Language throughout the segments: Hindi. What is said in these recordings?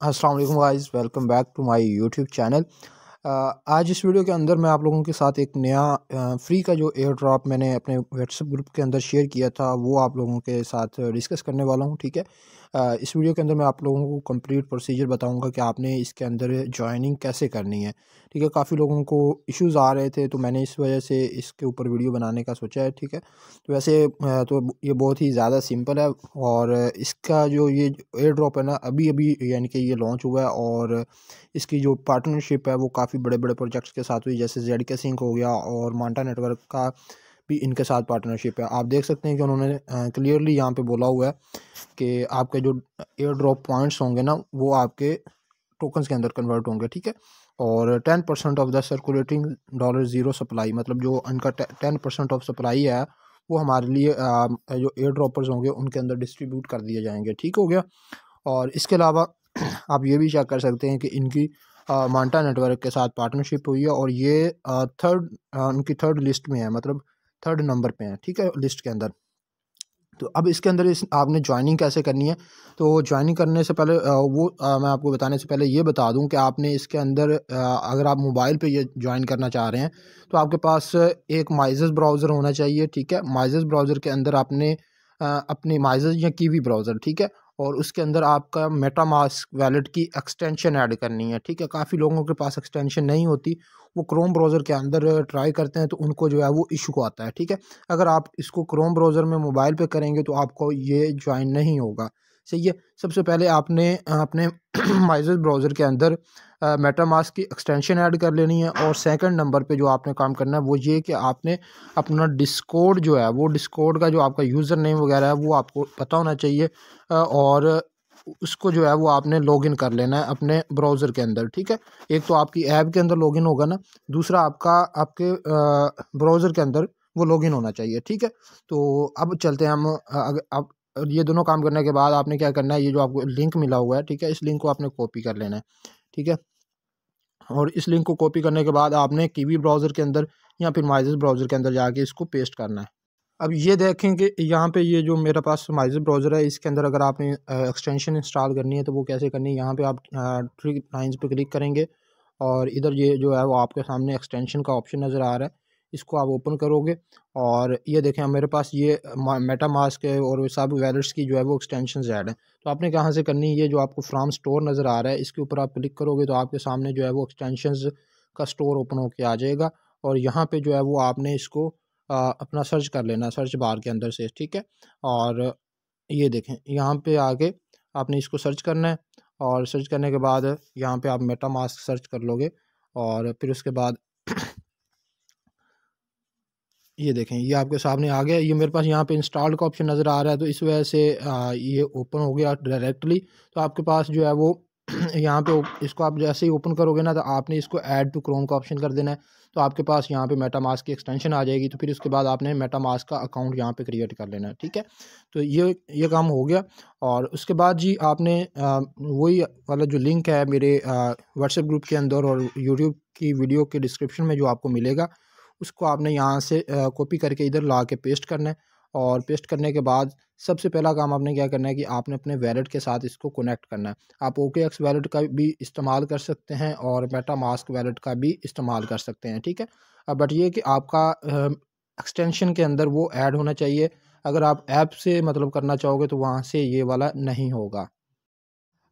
अस्सलाम वालेकुम guys, welcome back to my YouTube channel. आज इस वीडियो के अंदर मैं आप लोगों के साथ एक नया फ्री का जो एयर ड्रॉप मैंने अपने व्हाट्सएप ग्रुप के अंदर शेयर किया था वो आप लोगों के साथ डिस्कस करने वाला हूं। ठीक है। इस वीडियो के अंदर मैं आप लोगों को कंप्लीट प्रोसीजर बताऊंगा कि आपने इसके अंदर ज्वाइनिंग कैसे करनी है। ठीक है। काफ़ी लोगों को इश्यूज़ आ रहे थे तो मैंने इस वजह से इसके ऊपर वीडियो बनाने का सोचा है। ठीक है। तो वैसे तो ये बहुत ही ज़्यादा सिंपल है और इसका जो ये एयर ड्रॉप है ना अभी अभी यानी कि ये लॉन्च हुआ है और इसकी जो पार्टनरशिप है वो काफ़ी बड़े बड़े प्रोजेक्ट्स के साथ हुई, जैसे जेड के सिंक हो गया और मांटा नेटवर्क का भी इनके साथ पार्टनरशिप है। आप देख सकते हैं कि उन्होंने क्लियरली यहाँ पे बोला हुआ है कि आपके जो एयर ड्रॉप पॉइंट्स होंगे ना वो आपके टोकन्स के अंदर कन्वर्ट होंगे। ठीक है। और 10% ऑफ द सर्कुलेटिंग $0 सप्लाई, मतलब जो उनका 10% ऑफ सप्लाई है वो हमारे लिए जो एयर ड्रॉपर्स होंगे उनके अंदर डिस्ट्रीब्यूट कर दिए जाएंगे। ठीक हो गया। और इसके अलावा आप ये भी चेक कर सकते हैं कि इनकी मांटा नेटवर्क के साथ पार्टनरशिप हुई है और ये उनकी थर्ड लिस्ट में है, मतलब थर्ड नंबर पे है। ठीक है, लिस्ट के अंदर। तो अब इसके अंदर आपने ज्वाइनिंग कैसे करनी है। तो ज्वाइनिंग करने से पहले मैं आपको बताने से पहले ये बता दूं कि आपने इसके अंदर अगर आप मोबाइल पे ये ज्वाइन करना चाह रहे हैं तो आपके पास एक माइज़ेस ब्राउज़र होना चाहिए। ठीक है। माइज़ेस ब्राउज़र के अंदर आपने अपनी माइज़ेस या कीवी ब्राउज़र, ठीक है, और उसके अंदर आपका मेटामास्क वैलेट की एक्सटेंशन ऐड करनी है। ठीक है। काफ़ी लोगों के पास एक्सटेंशन नहीं होती, वो क्रोम ब्राउज़र के अंदर ट्राई करते हैं तो उनको जो है वो इशू आता है। ठीक है। अगर आप इसको क्रोम ब्राउज़र में मोबाइल पे करेंगे तो आपको ये ज्वाइन नहीं होगा। सही है। सबसे पहले आपने अपने माइज़ेस ब्राउज़र के अंदर मेटामास्क की एक्सटेंशन ऐड कर लेनी है और सेकंड नंबर पे जो आपने काम करना है वो ये कि आपने अपना डिस्कॉर्ड जो है वो डिस्कॉर्ड का जो आपका यूज़र नेम वगैरह है वो आपको पता होना चाहिए और उसको जो है वो आपने लॉगिन कर लेना है अपने ब्राउज़र के अंदर। ठीक है। एक तो आपकी ऐप के अंदर लॉगिन होगा ना, दूसरा आपके ब्राउज़र के अंदर वो लॉगिन होना चाहिए। ठीक है। तो अब चलते हैं हम अगर अब ये दोनों काम करने के बाद आपने क्या करना है, ये जो आपको लिंक मिला हुआ है, ठीक है, इस लिंक को आपने कॉपी कर लेना है। ठीक है। और इस लिंक को कॉपी करने के बाद आपने कीवी ब्राउज़र के अंदर या फिर माइज़ेस ब्राउज़र के अंदर जाके इसको पेस्ट करना है। अब ये देखें कि यहाँ पे ये जो मेरे पास माइज़ेस ब्राउज़र है इसके अंदर अगर आपने एक्सटेंशन इंस्टॉल करनी है तो वो कैसे करनी है, यहाँ पे आप थ्री लाइन्स पे क्लिक करेंगे और इधर ये जो है वो आपके सामने एक्सटेंशन का ऑप्शन नज़र आ रहा है, इसको आप ओपन करोगे और ये देखें मेरे पास ये मेटा मास्क है और सब वैलेट्स की जो है वो एक्सटेंशन ऐड है। तो आपने कहाँ से करनी है, ये जो आपको फ्रॉम स्टोर नज़र आ रहा है इसके ऊपर आप क्लिक करोगे तो आपके सामने जो है वो एक्सटेंशन का स्टोर ओपन होके आ जाएगा और यहाँ पे जो है वो आपने इसको अपना सर्च कर लेना सर्च बार के अंदर से। ठीक है। और ये देखें यहाँ पे आके आपने इसको सर्च करना है और सर्च करने के बाद यहाँ पे आप मेटा मास्क सर्च कर लोगे और फिर उसके बाद ये देखें ये आपके सामने आ गया। ये मेरे पास यहाँ पे इंस्टॉल का ऑप्शन नज़र आ रहा है तो इस वजह से ये ओपन हो गया डायरेक्टली। तो आपके पास जो है वो यहाँ पे इसको आप जैसे ही ओपन करोगे ना तो आपने इसको ऐड टू क्रोम का ऑप्शन कर देना है। तो आपके पास यहाँ पे मेटा मास्क की एक्सटेंशन आ जाएगी। तो फिर उसके बाद आपने मेटा मास्क का अकाउंट यहाँ पे क्रिएट कर लेना है। ठीक है। तो ये काम हो गया और उसके बाद जी आपने वही वाला जो लिंक है मेरे व्हाट्सएप ग्रुप के अंदर और यूट्यूब की वीडियो के डिस्क्रिप्शन में जो आपको मिलेगा उसको आपने यहाँ से कॉपी करके इधर ला के पेस्ट करना है और पेस्ट करने के बाद सबसे पहला काम आपने क्या करना है कि आपने अपने वैलेट के साथ इसको कनेक्ट करना है। आप OKX वैलेट का भी इस्तेमाल कर सकते हैं और मेटा मास्क वैलेट का भी इस्तेमाल कर सकते हैं। ठीक है। बट ये कि आपका एक्सटेंशन के अंदर वो ऐड होना चाहिए। अगर आप ऐप से मतलब करना चाहोगे तो वहाँ से ये वाला नहीं होगा।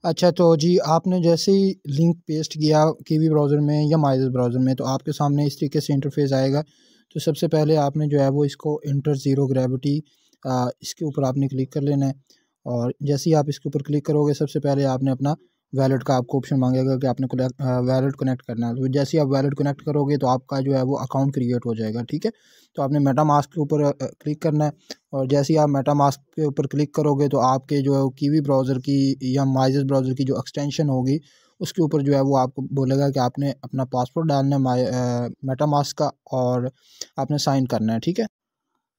अच्छा, तो जी आपने जैसे ही लिंक पेस्ट किया कीवी ब्राउज़र में या माइज़ेस ब्राउज़र में तो आपके सामने इस तरीके से इंटरफेस आएगा। तो सबसे पहले आपने जो है वो इसको इंटर ज़ीरो ग्रेविटी इसके ऊपर आपने क्लिक कर लेना है और जैसे ही आप इसके ऊपर क्लिक करोगे सबसे पहले आपने अपना वैलेट का आपको ऑप्शन मांगेगा कि आपने वैलेट कनेक्ट करना है। तो जैसे ही आप वैलेट कनेक्ट करोगे तो आपका जो है वो अकाउंट क्रिएट हो जाएगा। ठीक है। तो आपने मेटा मास्क के ऊपर क्लिक करना है और जैसे ही आप मेटा मास्क के ऊपर क्लिक करोगे तो आपके जो है कीवी ब्राउज़र की या माइज़ेस ब्राउज़र की जो एक्सटेंशन होगी उसके ऊपर जो है वो आपको बोलेगा कि आपने अपना पासवर्ड डालना है मेटा मास्क का और आपने साइन करना है। ठीक है।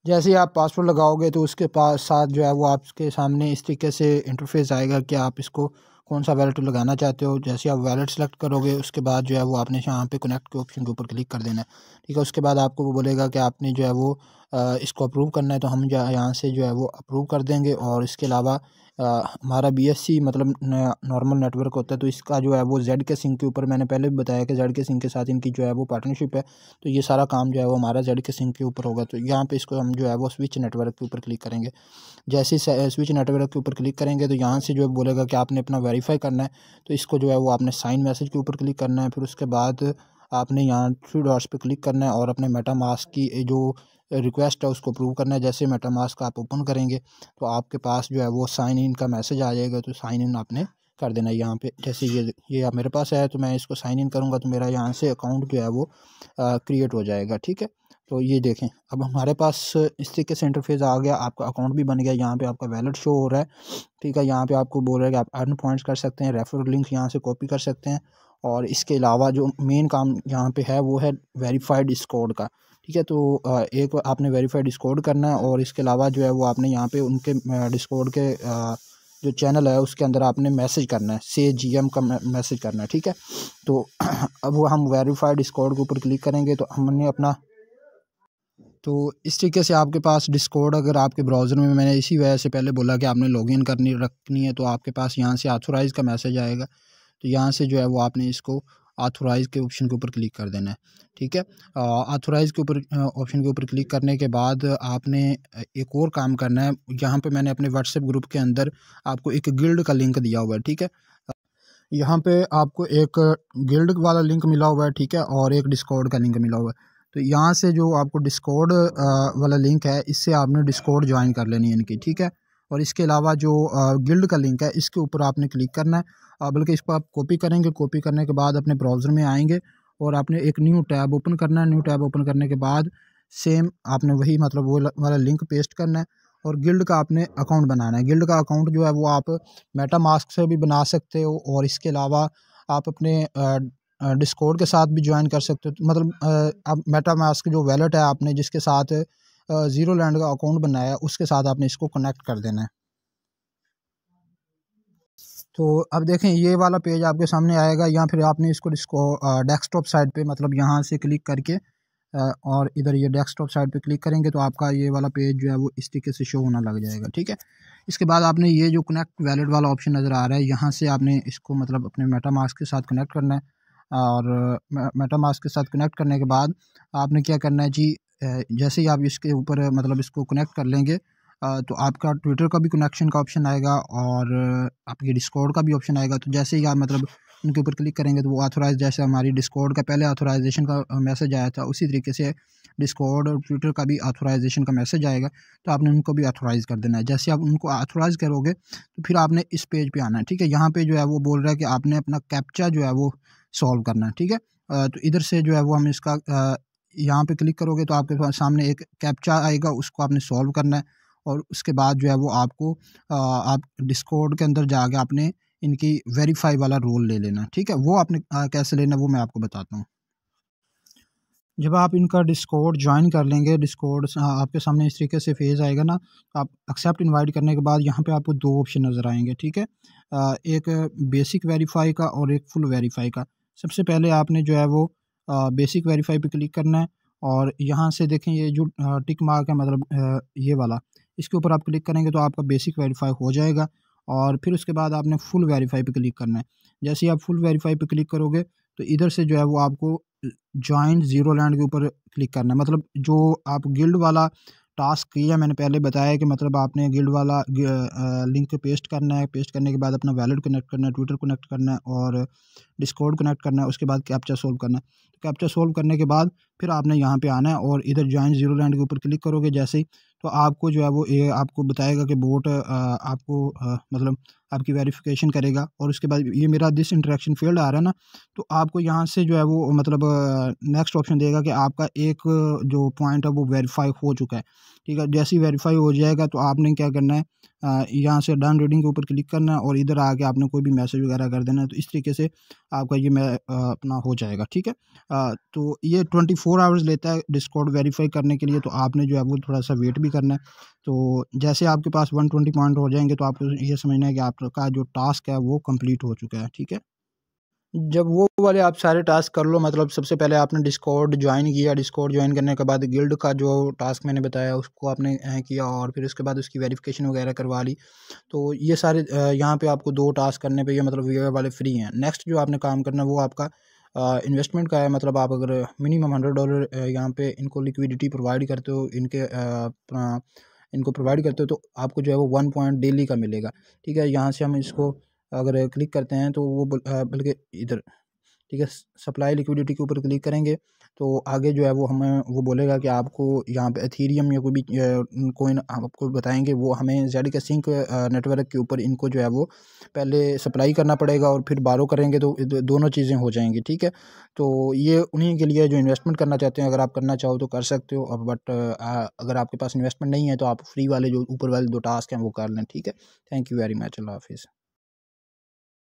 जैसे ही आप पासवर्ड लगाओगे तो उसके पास साथ जो है वो आपके सामने इस तरीके से इंटरफेस आएगा कि आप इसको कौन सा वैलेट लगाना चाहते हो। जैसे आप वैलेट सेलेक्ट करोगे उसके बाद जो है वो आपने यहाँ पे कनेक्ट के ऑप्शन के ऊपर क्लिक कर देना है। ठीक है। उसके बाद आपको वो बोलेगा कि आपने जो है वो इसको अप्रूव करना है तो हम यहाँ से जो है वो अप्रूव कर देंगे। और इसके अलावा हमारा BSC मतलब नॉर्मल नेटवर्क होता है, तो इसका जो है वो ZK सिंक के ऊपर, मैंने पहले भी बताया कि ZK सिंक के साथ इनकी जो है वो पार्टनरशिप है, तो ये सारा काम जो है वो हमारा ZK सिंक के ऊपर होगा। तो यहाँ पे इसको हम जो है वो स्विच नेटवर्क के ऊपर क्लिक करेंगे। जैसे ही स्विच नेटवर्क के ऊपर क्लिक करेंगे तो यहाँ से जो है बोलेगा कि आपने अपना वेरीफाई करना है, तो इसको जो है वो आपने साइन मैसेज के ऊपर क्लिक करना है। फिर उसके बाद आपने यहाँ 3 डॉट्स पे क्लिक करना है और अपने मेटामास्क की जो रिक्वेस्ट है उसको अप्रूव करना है। जैसे मेटामास्क आप ओपन करेंगे तो आपके पास जो है वो साइन इन का मैसेज आ जाएगा, तो साइन इन आपने कर देना है यहाँ पे। जैसे ये आप मेरे पास है तो मैं इसको साइन इन करूँगा तो मेरा यहाँ से अकाउंट जो है वो क्रिएट हो जाएगा, ठीक है। तो ये देखें अब हमारे पास इस तरीके से इंटरफेस आ गया, आपका अकाउंट भी बन गया, यहाँ पे आपका वैलेट शो हो रहा है, ठीक है। यहाँ पे आपको बोल रहा है कि आप अर्न पॉइंट्स कर सकते हैं, रेफर लिंक यहाँ से कॉपी कर सकते हैं। और इसके अलावा जो मेन काम यहाँ पे है वो है वेरीफाइड डिस्कॉर्ड का, ठीक है। तो एक आपने वेरीफाइड डिस्कॉर्ड करना है और इसके अलावा जो है वो आपने यहाँ पे उनके डिस्कॉर्ड के जो चैनल है उसके अंदर आपने मैसेज करना है, से GM का मैसेज करना है, ठीक है। तो अब वो हम वेरीफाइड डिस्कॉर्ड के ऊपर क्लिक करेंगे तो हमने अपना, तो इस तरीके से आपके पास डिस्कॉर्ड अगर आपके ब्राउज़र में, मैंने इसी वजह से पहले बोला कि आपने लॉगिन करनी रखनी है, तो आपके पास यहाँ से ऑथोराइज़ का मैसेज आएगा, तो यहाँ से जो है वो आपने इसको ऑथोराइज़ के ऑप्शन के ऊपर क्लिक कर देना है, ठीक है। ऑथोराइज़ के ऊपर ऑप्शन के ऊपर क्लिक करने के बाद आपने एक और काम करना है। यहाँ पे मैंने अपने व्हाट्सएप ग्रुप के अंदर आपको एक गिल्ड का लिंक दिया हुआ है, ठीक है। यहाँ पे आपको एक गिल्ड वाला लिंक मिला हुआ है, ठीक है, और एक डिस्कॉर्ड का लिंक मिला हुआ है। तो यहाँ से जो आपको डिस्कॉर्ड वाला लिंक है, इससे आपने डिस्कॉर्ड ज्वाइन कर लेनी है इनकी, ठीक है। और इसके अलावा जो गिल्ड का लिंक है इसके ऊपर आपने क्लिक करना है, बल्कि इसको आप कॉपी करेंगे। कॉपी करने के बाद अपने ब्राउज़र में आएंगे और आपने एक न्यू टैब ओपन करना है। न्यू टैब ओपन करने के बाद सेम आपने वही मतलब वो वाला लिंक पेस्ट करना है और गिल्ड का आपने अकाउंट बनाना है। गिल्ड का अकाउंट जो है वो आप मेटामास्क से भी बना सकते हो और इसके अलावा आप अपने डिस्कॉर्ड के साथ भी ज्वाइन कर सकते हो। तो मतलब आप मेटामास्क जो वैलेट है आपने जिसके साथ ज़ीरो लैंड का अकाउंट बनाया है उसके साथ आपने इसको कनेक्ट कर देना है। तो अब देखें ये वाला पेज आपके सामने आएगा, या फिर आपने इसको डेस्कटॉप साइड पे मतलब यहाँ से क्लिक करके और इधर ये डेस्कटॉप साइड पे क्लिक करेंगे तो आपका ये वाला पेज जो है वो इस तरीके से शो होना लग जाएगा, ठीक है। इसके बाद आपने ये जो कनेक्ट वैलेट वाला ऑप्शन नज़र आ रहा है, यहाँ से आपने इसको मतलब अपने मेटामास्क के साथ कनेक्ट करना है। और मेटामास्क के साथ कनेक्ट करने के बाद आपने क्या करना है जी, जैसे ही आप इसके ऊपर मतलब इसको कनेक्ट कर लेंगे तो आपका ट्विटर का भी कनेक्शन का ऑप्शन आएगा और आपके डिस्कॉर्ड का भी ऑप्शन आएगा। तो जैसे ही आप मतलब उनके ऊपर क्लिक करेंगे तो वो ऑथोराइज, जैसे हमारी डिस्कॉर्ड का पहले ऑथोराइजेशन का मैसेज आया था उसी तरीके से डिस्कॉर्ड और ट्विटर का भी ऑथोराइजेशन का मैसेज आएगा, तो आपने उनको भी ऑथोराइज़ कर देना है। जैसे आप उनको ऑथोराइज़ करोगे तो फिर आपने इस पेज पे आना है, ठीक है। यहाँ पे जो है वो बोल रहा है कि आपने अपना कैप्चा जो है वो सॉल्व करना है, ठीक है। तो इधर से जो है वो हम इसका यहाँ पे क्लिक करोगे तो आपके पास सामने एक कैप्चा आएगा, उसको आपने सॉल्व करना है और उसके बाद जो है वो आपको आप डिस्कॉर्ड के अंदर जाके आपने इनकी वेरीफाई वाला रोल ले लेना, ठीक है। वो आपने कैसे लेना वो मैं आपको बताता हूँ। जब आप इनका डिस्कॉर्ड ज्वाइन कर लेंगे, डिस्कॉर्ड आपके सामने इस तरीके से फेज़ आएगा ना, आप एक्सेप्ट इनवाइट करने के बाद यहाँ पे आपको 2 ऑप्शन नज़र आएंगे, ठीक है। एक बेसिक वेरीफाई का और एक फुल वेरीफाई का। सबसे पहले आपने जो है वो बेसिक वेरीफाई पे क्लिक करना है और यहाँ से देखें ये जो टिक मार्क है मतलब ये वाला, इसके ऊपर आप क्लिक करेंगे तो आपका बेसिक वेरीफाई हो जाएगा। और फिर उसके बाद आपने फुल वेरीफाई पे क्लिक करना है। जैसे ही आप फुल वेरीफाई पे क्लिक करोगे तो इधर से जो है वो आपको जॉइन ज़ीरो लैंड के ऊपर क्लिक करना है। मतलब जो आप गिल्ड वाला टास्क किया, मैंने पहले बताया कि मतलब आपने गिल्ड वाला लिंक पेस्ट करना है, पेस्ट करने के बाद अपना वैलेट कनेक्ट करना है, ट्विटर कनेक्ट करना है और डिस्कॉर्ड कनेक्ट करना है, उसके बाद कैप्चा सोल्व करना है। तो कैप्चा सोल्व करने के बाद फिर आपने यहाँ पे आना है और इधर जॉइन ज़ीरो लैंड के ऊपर क्लिक करोगे जैसे ही, तो आपको जो है वो ये आपको बताएगा कि बोट आपको मतलब आपकी वेरिफिकेशन करेगा और उसके बाद ये मेरा दिस इंटरेक्शन फील्ड आ रहा है ना, तो आपको यहाँ से जो है वो मतलब नेक्स्ट ऑप्शन देगा कि आपका एक जो पॉइंट है वो वेरीफाई हो चुका है, ठीक है। जैसे ही वेरीफाई हो जाएगा तो आपने क्या करना है, यहाँ से डन रीडिंग के ऊपर क्लिक करना है और इधर आके आपने कोई भी मैसेज वगैरह कर देना है। तो इस तरीके से आपका ये अपना हो जाएगा, ठीक है। तो ये 24 आवर्स लेता है डिस्कॉर्ड वेरीफाई करने के लिए, तो आपने जो है वो थोड़ा सा वेट भी करना है। तो जैसे आपके पास 120 पॉइंट हो जाएंगे तो आपको ये समझना है कि आपका जो टास्क है वो कंप्लीट हो चुका है, ठीक है। जब वो वाले आप सारे टास्क कर लो, मतलब सबसे पहले आपने डिस्कॉर्ड ज्वाइन किया, डिस्कॉर्ड ज्वाइन करने के बाद गिल्ड का जो टास्क मैंने बताया उसको आपने किया, और फिर उसके बाद उसकी वेरिफिकेशन वगैरह करवा ली। तो ये सारे यहाँ पे आपको 2 टास्क करने पे ये मतलब ये वाले फ्री हैं। नेक्स्ट जो आपने काम करना है वो आपका इन्वेस्टमेंट का है। मतलब आप अगर मिनिमम $100 यहाँ पे इनको लिक्विडिटी प्रोवाइड करते हो, इनके अपना इनको प्रोवाइड करते हो, तो आपको जो है वो 1 पॉइंट डेली का मिलेगा। ठीक है, यहाँ से हम इसको अगर क्लिक करते हैं तो वो बल्कि इधर, ठीक है, सप्लाई लिक्विडिटी के ऊपर क्लिक करेंगे तो आगे जो है वो हमें वो बोलेगा कि आपको यहाँ पे एथीरियम या कोई भी कोइन आपको बताएंगे, वो हमें जेड सिंक नेटवर्क के ऊपर इनको जो है वो पहले सप्लाई करना पड़ेगा और फिर बारो करेंगे तो दोनों चीज़ें हो जाएंगी। ठीक है, तो ये उन्हीं के लिए जो इन्वेस्टमेंट करना चाहते हैं, अगर आप करना चाहो तो कर सकते हो। अब बट अगर आपके पास इन्वेस्टमेंट नहीं है तो आप फ्री वाले जो ऊपर वाले 2 टास्क हैं वो कर लें। ठीक है, थैंक यू वेरी मच, अल्लाह हाफिज़।